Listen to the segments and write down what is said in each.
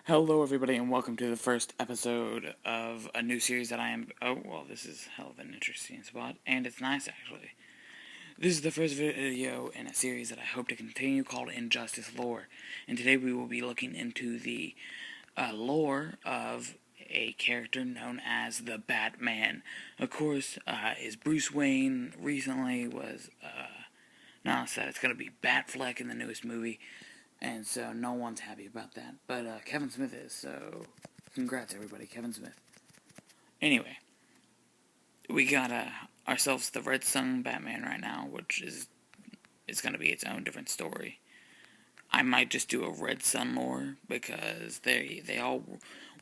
Hello, everybody, and welcome to the first episode of a new series that I am. Oh, well, this is hell of an interesting spot, and it's nice actually. This is the first video in a series that I hope to continue called Injustice Lore, and today we will be looking into the lore of a character known as the Batman. Of course, is Bruce Wayne recently was announced that it's going to be Batfleck in the newest movie. And so no one's happy about that. But Kevin Smith is, so congrats everybody, Kevin Smith. Anyway, we got ourselves the Red Sun Batman right now, which is going to be its own different story. I might just do a Red Sun lore because they all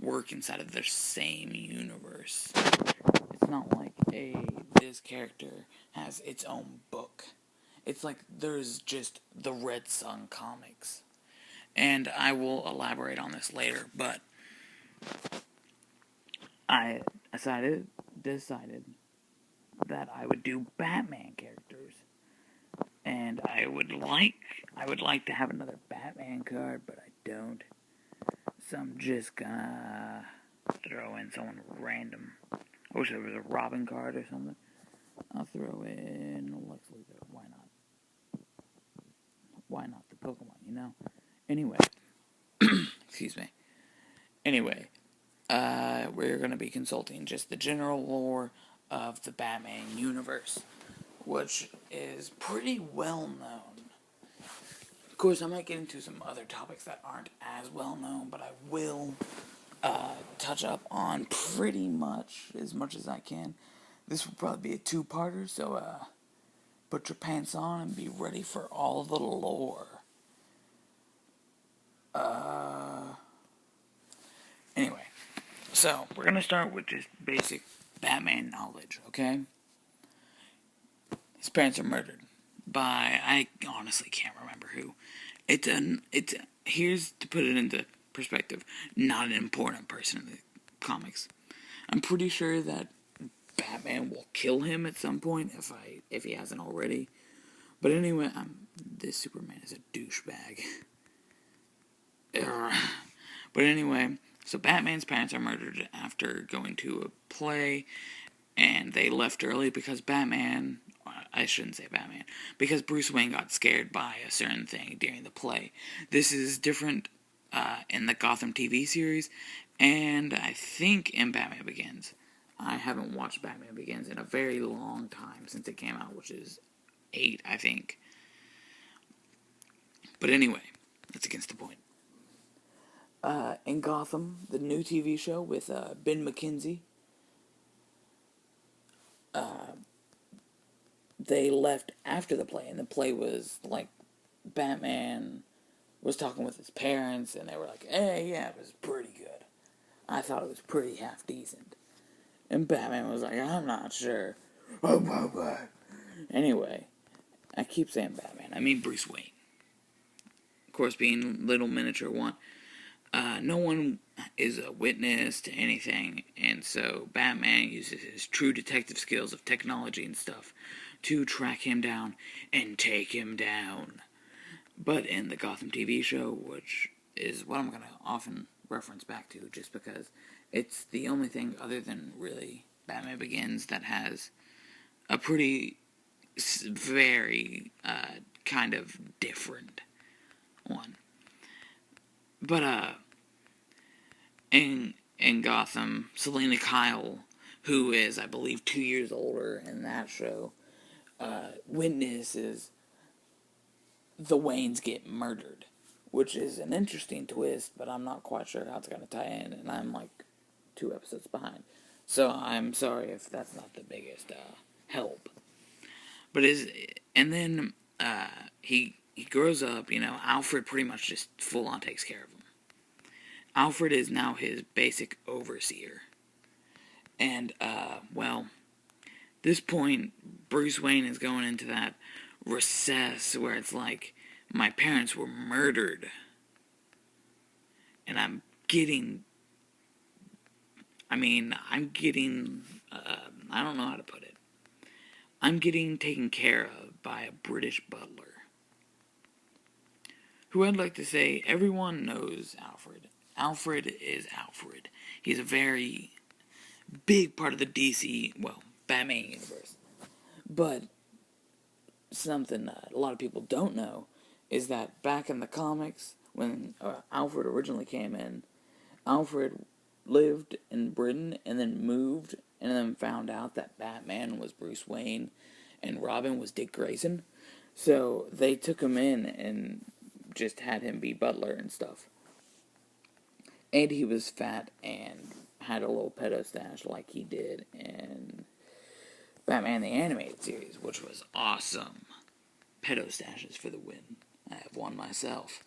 work inside of the same universe. It's not like this character has its own book. It's like there's just the Red Sun comics. And I will elaborate on this later, but I decided that I would do Batman characters. And I would like to have another Batman card, but I don't. So I'm just gonna throw in someone random. I wish there was a Robin card or something. I'll throw in Lex Luthor. Why not? Why not the Pokemon, you know? Anyway. Excuse me. Anyway, we're going to be consulting just the general lore of the Batman universe, which is pretty well known. Of course, I might get into some other topics that aren't as well known, but I will touch up on pretty much as I can. This will probably be a two-parter, so put your pants on and be ready for all the lore. Anyway. So, we're going to start with just basic Batman knowledge, okay? His parents are murdered by, I honestly can't remember who. Here's to put it into perspective, not an important person in the comics. I'm pretty sure that Batman will kill him at some point if he hasn't already. But anyway, this Superman is a douchebag. But anyway, so Batman's parents are murdered after going to a play, and they left early because I shouldn't say Batman, because Bruce Wayne got scared by a certain thing during the play. This is different in the Gotham TV series, and I think in Batman Begins. I haven't watched Batman Begins in a very long time since it came out, which is 8, I think. But anyway, that's against the point. In Gotham, the new TV show with Ben McKenzie, they left after the play, and the play was like Batman was talking with his parents, and they were like, hey, yeah, it was pretty good. I thought it was pretty half decent. And Batman was like, I'm not sure. Anyway, I keep saying Batman. I mean Bruce Wayne. Of course, being little miniature one. No one is a witness to anything, and so Batman uses his true detective skills of technology and stuff to track him down and take him down. But in the Gotham TV show, which is what I'm going to often reference back to just because it's the only thing other than really Batman Begins that has a pretty, very kind of different one. But in Gotham, Selena Kyle, who is, I believe, 2 years older in that show, witnesses the Waynes get murdered, which is an interesting twist, but I'm not quite sure how it's going to tie in, and I'm like 2 episodes behind. So I'm sorry if that's not the biggest help. But and then he grows up, Alfred pretty much just full on takes care of him. Alfred is now his basic overseer. And, this point, Bruce Wayne is going into that recess where it's like, my parents were murdered. And I'm getting, I don't know how to put it. I'm getting taken care of by a British butler. Who I'd like to say, everyone knows Alfred. Alfred is Alfred. He's a very big part of the DC, well, Batman universe. But something that a lot of people don't know is that back in the comics, when Alfred originally came in, Alfred lived in Britain and then moved and then found out that Batman was Bruce Wayne and Robin was Dick Grayson. So they took him in and just had him be butler and stuff. And he was fat and had a little pedo stash like he did in Batman the Animated Series, which was awesome. Pedo stashes for the win. I have one myself.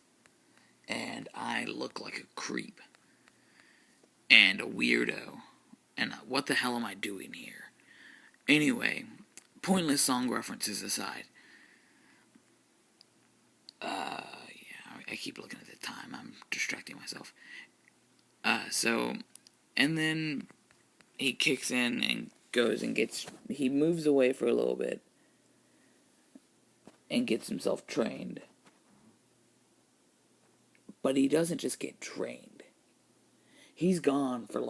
And I look like a creep. And a weirdo. And what the hell am I doing here? Anyway, pointless song references aside. I keep looking at the time. I'm distracting myself. And then he kicks in and goes and he moves away for a little bit and gets himself trained. But he doesn't just get trained. He's gone for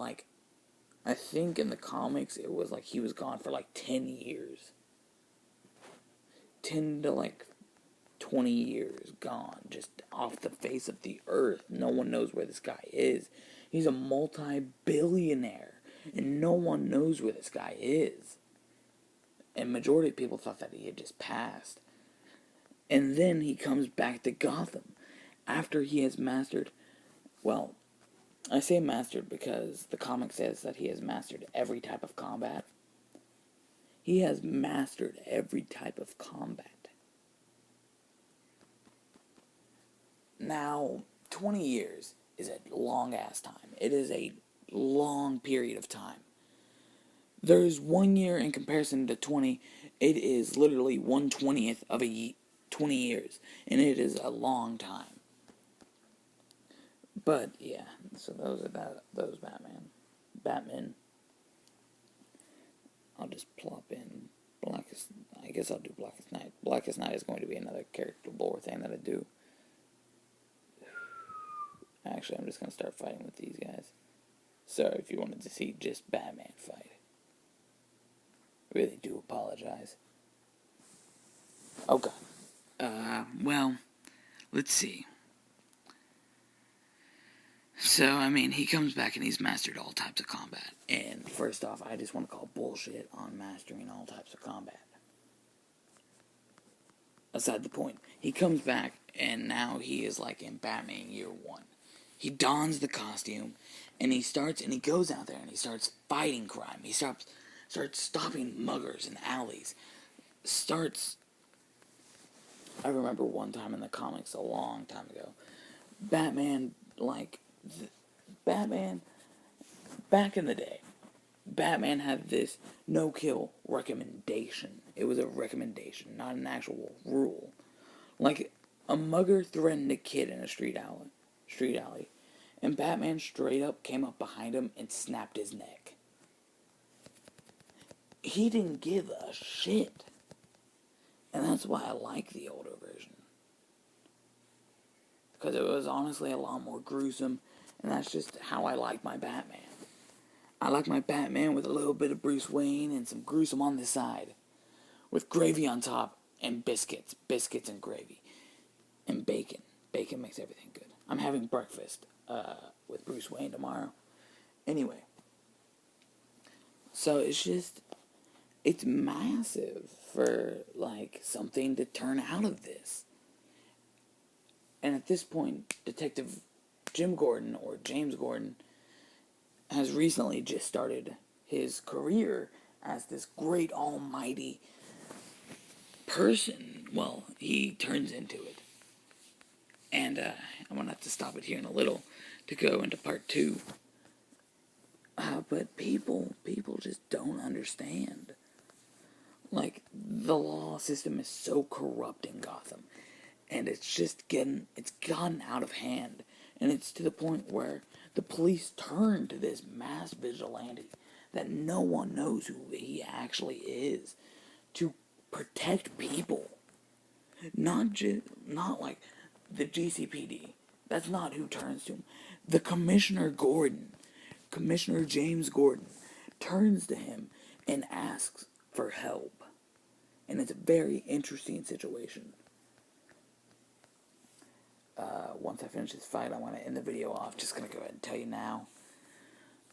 I think in the comics it was he was gone for 10 years. 10 to 20 years gone, just off the face of the earth. No one knows where this guy is. He's a multi-billionaire, and no one knows where this guy is. And majority of people thought that he had just passed. And then he comes back to Gotham after he has mastered, well, I say mastered because the comic says that he has mastered every type of combat. He has mastered every type of combat. Now, 20 years is a long-ass time. It is a long period of time. There's 1 year in comparison to 20. It is literally 1/20th of 20 years. And it is a long time. But, yeah. So those are those Batman. I'll just plop in I guess I'll do Blackest Night. Blackest Night is going to be another character lore thing that I do. Actually, I'm just going to start fighting with these guys. Sorry if you wanted to see just Batman fight. Really do apologize. Oh, God. Well, let's see. So, he comes back and he's mastered all types of combat. And first off, I just want to call bullshit on mastering all types of combat. Aside the point. He comes back and now he is in Batman Year 1. He dons the costume, and he goes out there, and he starts fighting crime. He starts stopping muggers in alleys. I remember one time in the comics, a long time ago, Batman, back in the day, Batman had this no-kill recommendation. It was a recommendation, not an actual rule. A mugger threatened a kid in a street alley, and Batman straight up came up behind him and snapped his neck. He didn't give a shit. And that's why I like the older version. Because it was honestly a lot more gruesome, and that's just how I like my Batman. I like my Batman with a little bit of Bruce Wayne and some gruesome on the side. With gravy on top and biscuits and gravy. And bacon. Bacon makes everything good. I'm having breakfast with Bruce Wayne tomorrow. Anyway. So it's massive for, something to turn out of this. And at this point, Detective Jim Gordon, or James Gordon, has recently just started his career as this great almighty person. Well, he turns into it. And I'm going to have to stop it here in a little to go into part 2. But people just don't understand. The law system is so corrupt in Gotham. And it's gotten out of hand. And it's to the point where the police turn to this mass vigilante that no one knows who he actually is to protect people. Not like the GCPD. That's not who turns to him. The Commissioner Gordon, Commissioner James Gordon, turns to him and asks for help. And it's a very interesting situation. Once I finish this fight, I want to end the video off. Just going to go ahead and tell you now.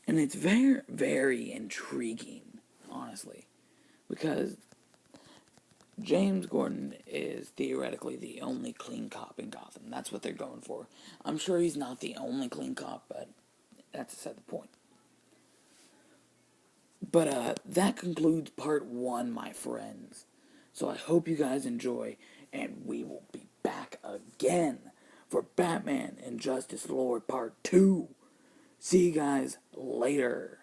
And it's very, very intriguing, honestly. Because James Gordon is theoretically the only clean cop in Gotham. That's what they're going for. I'm sure he's not the only clean cop, but that's beside the point. But that concludes part 1, my friends. So I hope you guys enjoy, and we will be back again for Batman and Justice Lord Part 2. See you guys later.